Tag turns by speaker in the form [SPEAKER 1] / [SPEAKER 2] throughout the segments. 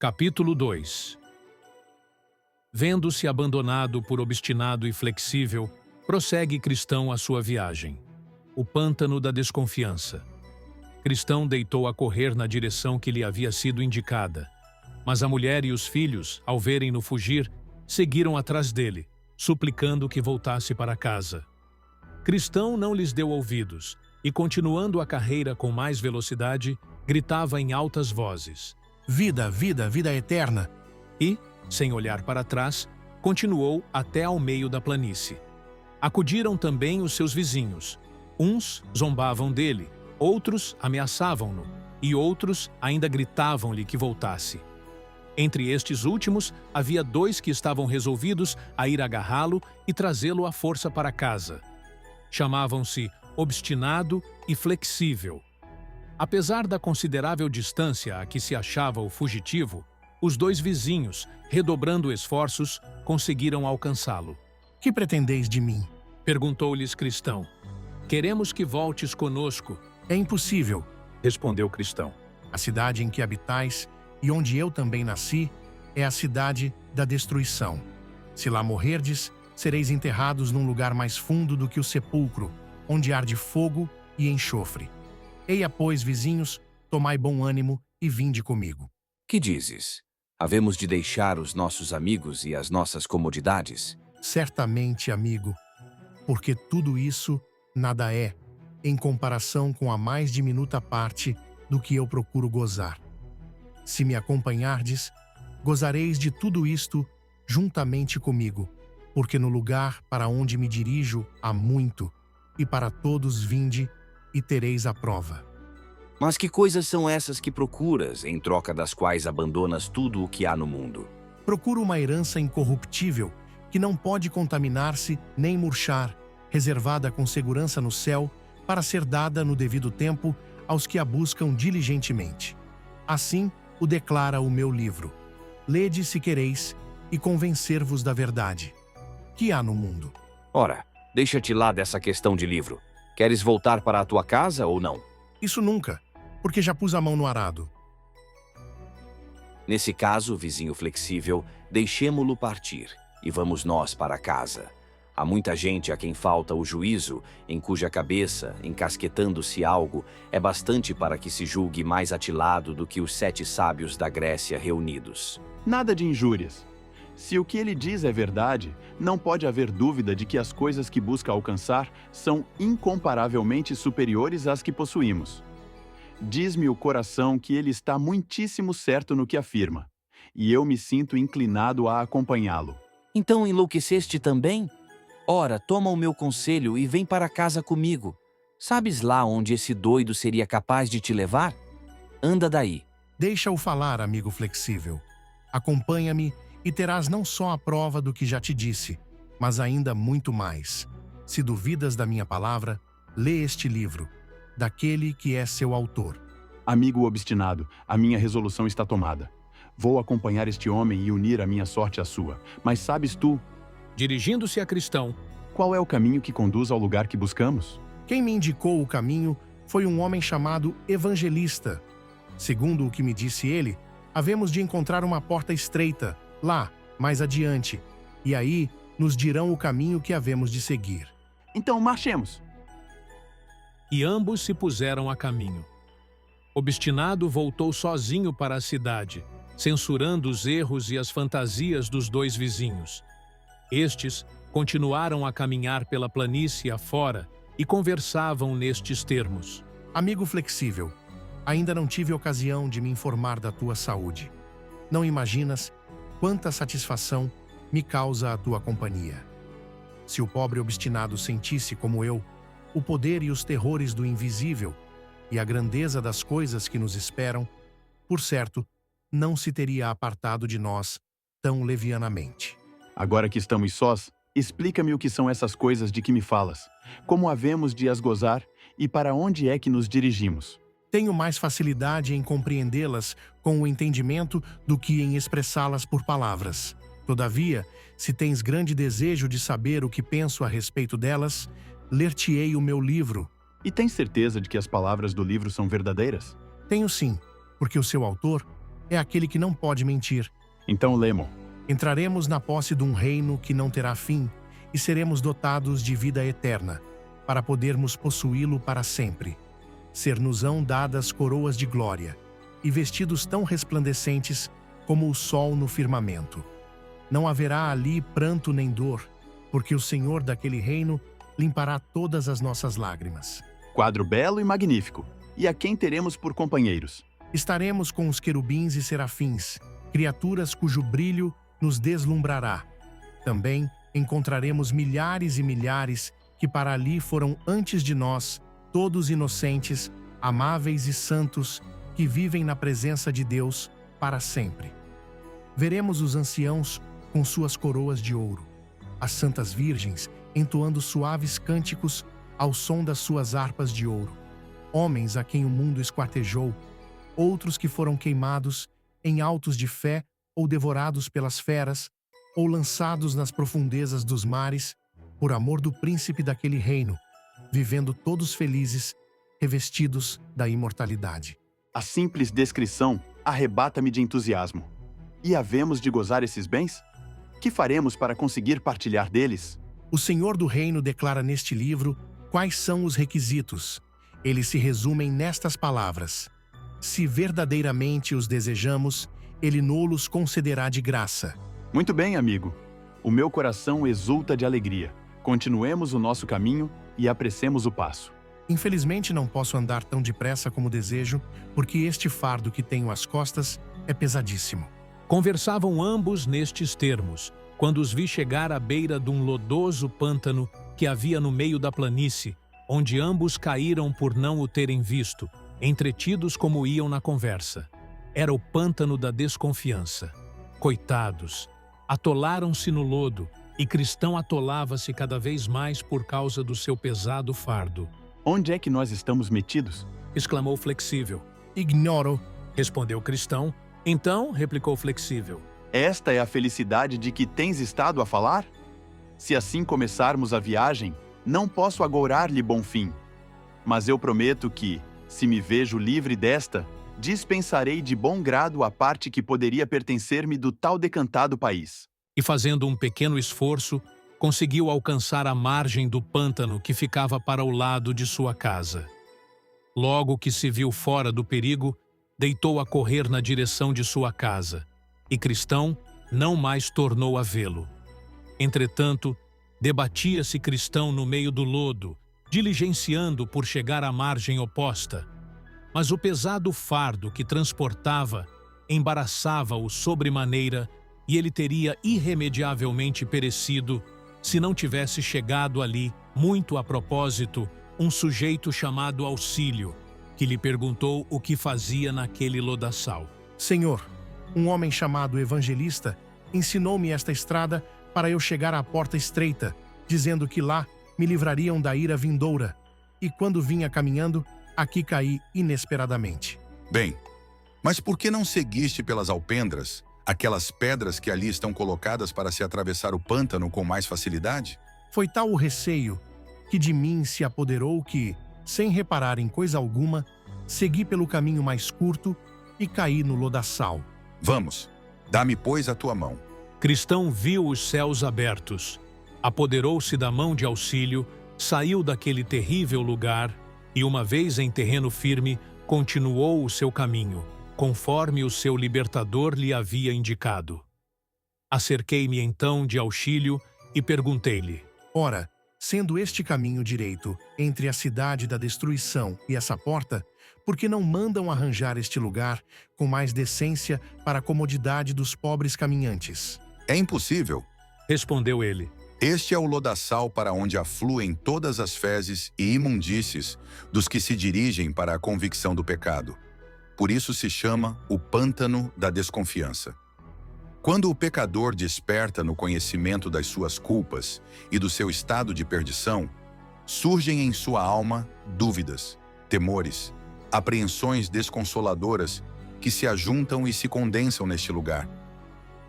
[SPEAKER 1] Capítulo 2. Vendo-se abandonado por obstinado e flexível, prossegue Cristão a sua viagem. O pântano da desconfiança. Cristão deitou a correr na direção que lhe havia sido indicada. Mas a mulher e os filhos, ao verem-no fugir, seguiram atrás dele, suplicando que voltasse para casa. Cristão não lhes deu ouvidos, e continuando a carreira com mais velocidade, gritava em altas vozes:
[SPEAKER 2] Vida, vida, vida eterna!
[SPEAKER 1] E, sem olhar para trás, continuou até ao meio da planície. Acudiram também os seus vizinhos. Uns zombavam dele, outros ameaçavam-no, e outros ainda gritavam-lhe que voltasse. Entre estes últimos, havia 2 que estavam resolvidos a ir agarrá-lo e trazê-lo à força para casa. Chamavam-se Obstinado e Flexível. Apesar da considerável distância a que se achava o fugitivo, os 2 vizinhos, redobrando esforços, conseguiram alcançá-lo.
[SPEAKER 2] Que pretendeis de mim?
[SPEAKER 1] Perguntou-lhes Cristão. Queremos que voltes conosco.
[SPEAKER 2] É impossível,
[SPEAKER 1] Respondeu Cristão.
[SPEAKER 2] a cidade em que habitais e onde eu também nasci é a cidade da destruição. Se lá morrerdes, sereis enterrados num lugar mais fundo do que o sepulcro, onde arde fogo e enxofre. Eia, pois, vizinhos, tomai bom ânimo e vinde comigo.
[SPEAKER 3] Que dizes? Havemos de deixar os nossos amigos e as nossas comodidades?
[SPEAKER 2] Certamente, amigo, porque tudo isso nada é, em comparação com a mais diminuta parte do que eu procuro gozar. Se me acompanhardes, gozareis de tudo isto juntamente comigo, porque no lugar para onde me dirijo há muito, e para todos vinde e tereis a prova.
[SPEAKER 3] Mas que coisas são essas que procuras, em troca das quais abandonas tudo o que há no mundo?
[SPEAKER 2] Procuro uma herança incorruptível, que não pode contaminar-se nem murchar, reservada com segurança no céu, para ser dada no devido tempo aos que a buscam diligentemente. Assim o declara o meu livro. Lede se quereis e convencer-vos da verdade. Que há no mundo?
[SPEAKER 3] Ora, deixa-te lá dessa questão de livro. Queres voltar para a tua casa ou não?
[SPEAKER 2] Isso nunca, porque já pus a mão no arado.
[SPEAKER 3] Nesse caso, vizinho flexível, deixemo-lo partir, e vamos nós para casa. Há muita gente a quem falta o juízo, em cuja cabeça, encasquetando-se algo, é bastante para que se julgue mais atilado do que os 7 sábios da Grécia reunidos.
[SPEAKER 4] Nada de injúrias. Se o que ele diz é verdade, não pode haver dúvida de que as coisas que busca alcançar são incomparavelmente superiores às que possuímos. Diz-me o coração que ele está muitíssimo certo no que afirma, e eu me sinto inclinado a acompanhá-lo.
[SPEAKER 3] Então enlouqueceste também? Ora, toma o meu conselho e vem para casa comigo. Sabes lá onde esse doido seria capaz de te levar? Anda daí.
[SPEAKER 2] Deixa-o falar, amigo flexível. Acompanha-me e terás não só a prova do que já te disse, mas ainda muito mais. Se duvidas da minha palavra, lê este livro, daquele que é seu autor.
[SPEAKER 4] Amigo obstinado, a minha resolução está tomada. Vou acompanhar este homem e unir a minha sorte à sua. Mas sabes tu,
[SPEAKER 1] Dirigindo-se a Cristão,
[SPEAKER 4] qual é o caminho que conduz ao lugar que buscamos?
[SPEAKER 2] Quem me indicou o caminho foi um homem chamado Evangelista. Segundo o que me disse ele, havemos de encontrar uma porta estreita, lá, mais adiante, e aí nos dirão o caminho que havemos de seguir.
[SPEAKER 4] Então marchemos.
[SPEAKER 1] e ambos se puseram a caminho. Obstinado voltou sozinho para a cidade, censurando os erros e as fantasias dos 2 vizinhos. Estes continuaram a caminhar pela planície afora e conversavam nestes termos.
[SPEAKER 2] Amigo flexível, ainda não tive ocasião de me informar da tua saúde. Não imaginas quanta satisfação me causa a tua companhia. Se o pobre obstinado sentisse, como eu, o poder e os terrores do invisível e a grandeza das coisas que nos esperam, por certo, não se teria apartado de nós tão levianamente.
[SPEAKER 4] Agora que estamos sós, explica-me o que são essas coisas de que me falas, como havemos de as gozar e para onde é que nos dirigimos.
[SPEAKER 2] Tenho mais facilidade em compreendê-las com o entendimento do que em expressá-las por palavras. Todavia, se tens grande desejo de saber o que penso a respeito delas, ler-te-ei o meu livro.
[SPEAKER 4] E tens certeza de que as palavras do livro são verdadeiras?
[SPEAKER 2] Tenho sim, porque o seu autor é aquele que não pode mentir.
[SPEAKER 4] Então lemo.
[SPEAKER 2] Entraremos na posse de um reino que não terá fim e seremos dotados de vida eterna, para podermos possuí-lo para sempre. Ser-nos-ão dadas coroas de glória e vestidos tão resplandecentes como o sol no firmamento. Não haverá ali pranto nem dor, porque o Senhor daquele reino limpará todas as nossas lágrimas.
[SPEAKER 4] Quadro belo e magnífico. E a quem teremos por companheiros?
[SPEAKER 2] Estaremos com os querubins e serafins, criaturas cujo brilho nos deslumbrará. Também encontraremos milhares e milhares que para ali foram antes de nós, todos inocentes, amáveis e santos, que vivem na presença de Deus para sempre. Veremos os anciãos com suas coroas de ouro, as santas virgens entoando suaves cânticos ao som das suas harpas de ouro, homens a quem o mundo esquartejou, outros que foram queimados em autos de fé ou devorados pelas feras, ou lançados nas profundezas dos mares, por amor do príncipe daquele reino, vivendo todos felizes, revestidos da imortalidade.
[SPEAKER 4] A simples descrição arrebata-me de entusiasmo. E havemos de gozar esses bens? Que faremos para conseguir partilhar deles?
[SPEAKER 2] O Senhor do Reino declara neste livro quais são os requisitos. Eles se resumem nestas palavras: se verdadeiramente os desejamos, Ele nos concederá de graça.
[SPEAKER 4] Muito bem, amigo. O meu coração exulta de alegria. Continuemos o nosso caminho e apressemos o passo.
[SPEAKER 2] Infelizmente não posso andar tão depressa como desejo, porque este fardo que tenho às costas é pesadíssimo.
[SPEAKER 1] Conversavam ambos nestes termos, quando os vi chegar à beira de um lodoso pântano que havia no meio da planície, onde ambos caíram por não o terem visto, entretidos como iam na conversa. Era o pântano da desconfiança. Coitados! Atolaram-se no lodo, e Cristão atolava-se cada vez mais por causa do seu pesado fardo.
[SPEAKER 4] Onde é que nós estamos metidos?
[SPEAKER 1] Exclamou Flexível.
[SPEAKER 2] Ignoro.
[SPEAKER 1] Respondeu Cristão. Então, replicou Flexível.
[SPEAKER 4] Esta é a felicidade de que tens estado a falar? Se assim começarmos a viagem, não posso agourar-lhe bom fim. Mas eu prometo que, se me vejo livre desta, dispensarei de bom grado a parte que poderia pertencer-me do tal decantado país.
[SPEAKER 1] E fazendo um pequeno esforço, conseguiu alcançar a margem do pântano que ficava para o lado de sua casa. Logo que se viu fora do perigo, deitou a correr na direção de sua casa, e Cristão não mais tornou a vê-lo. Entretanto, debatia-se Cristão no meio do lodo, diligenciando por chegar à margem oposta, mas o pesado fardo que transportava embaraçava-o sobremaneira e ele teria irremediavelmente perecido se não tivesse chegado ali, muito a propósito, um sujeito chamado Auxílio, que lhe perguntou o que fazia naquele lodaçal.
[SPEAKER 2] Senhor, um homem chamado Evangelista ensinou-me esta estrada para eu chegar à porta estreita, dizendo que lá me livrariam da ira vindoura, e quando vinha caminhando, aqui caí inesperadamente.
[SPEAKER 5] Bem, mas por que não seguiste pelas alpendras, aquelas pedras que ali estão colocadas para se atravessar o pântano com mais facilidade?
[SPEAKER 2] Foi tal o receio que de mim se apoderou que, sem reparar em coisa alguma, segui pelo caminho mais curto e caí no lodaçal.
[SPEAKER 5] Vamos, dá-me, pois, a tua mão.
[SPEAKER 1] Cristão viu os céus abertos, apoderou-se da mão de Auxílio, saiu daquele terrível lugar e, uma vez em terreno firme, continuou o seu caminho, conforme o seu libertador lhe havia indicado. Acerquei-me então de Auxílio e perguntei-lhe:
[SPEAKER 2] Ora, sendo este caminho direito entre a cidade da destruição e essa porta, por que não mandam arranjar este lugar com mais decência para a comodidade dos pobres caminhantes?
[SPEAKER 5] É impossível,
[SPEAKER 1] respondeu ele.
[SPEAKER 5] Este é o lodaçal para onde afluem todas as fezes e imundícies dos que se dirigem para a convicção do pecado. Por isso se chama o pântano da desconfiança. Quando o pecador desperta no conhecimento das suas culpas e do seu estado de perdição, surgem em sua alma dúvidas, temores, apreensões desconsoladoras que se ajuntam e se condensam neste lugar.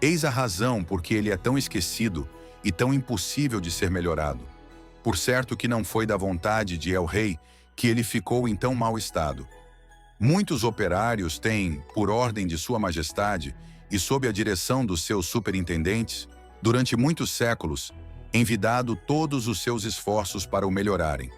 [SPEAKER 5] Eis a razão por que ele é tão esquecido e tão impossível de ser melhorado. Por certo que não foi da vontade de El Rei que ele ficou em tão mau estado. Muitos operários têm, por ordem de Sua Majestade e sob a direção dos seus superintendentes, durante muitos séculos, envidado todos os seus esforços para o melhorarem.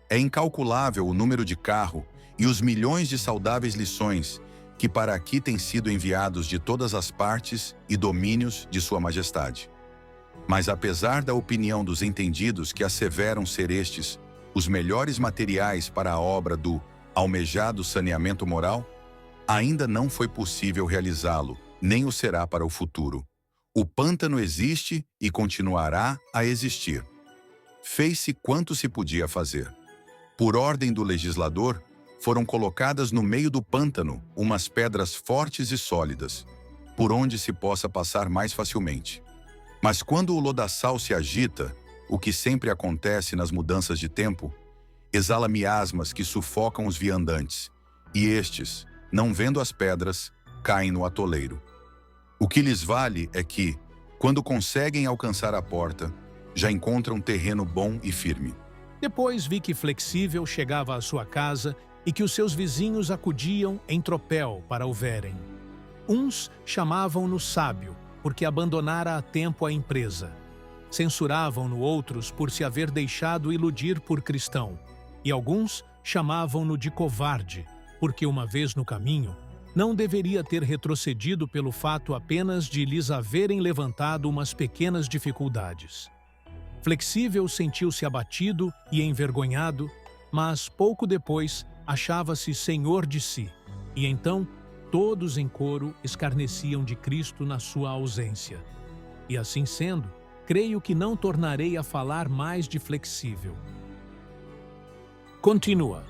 [SPEAKER 5] É incalculável o número de carro e os milhões de saudáveis lições que para aqui têm sido enviados de todas as partes e domínios de Sua Majestade. Mas apesar da opinião dos entendidos que asseveram ser estes os melhores materiais para a obra do almejado saneamento moral, ainda não foi possível realizá-lo, nem o será para o futuro. O pântano existe e continuará a existir. Fez-se quanto se podia fazer. Por ordem do legislador, foram colocadas no meio do pântano umas pedras fortes e sólidas, por onde se possa passar mais facilmente. Mas quando o lodaçal se agita, o que sempre acontece nas mudanças de tempo, exala miasmas que sufocam os viandantes, e estes, não vendo as pedras, caem no atoleiro. O que lhes vale é que, quando conseguem alcançar a porta, já encontram terreno bom e firme.
[SPEAKER 1] Depois vi que Flexível chegava à sua casa e que os seus vizinhos acudiam em tropel para o verem. Uns chamavam-no sábio, porque abandonara a tempo a empresa. Censuravam-no outros por se haver deixado iludir por cristão, e alguns chamavam-no de covarde, porque uma vez no caminho, não deveria ter retrocedido pelo fato apenas de lhes haverem levantado umas pequenas dificuldades. Flexível sentiu-se abatido e envergonhado, mas pouco depois achava-se senhor de si, e então todos em coro escarneciam de Cristo na sua ausência. E assim sendo, creio que não tornarei a falar mais de Flexível. Continua.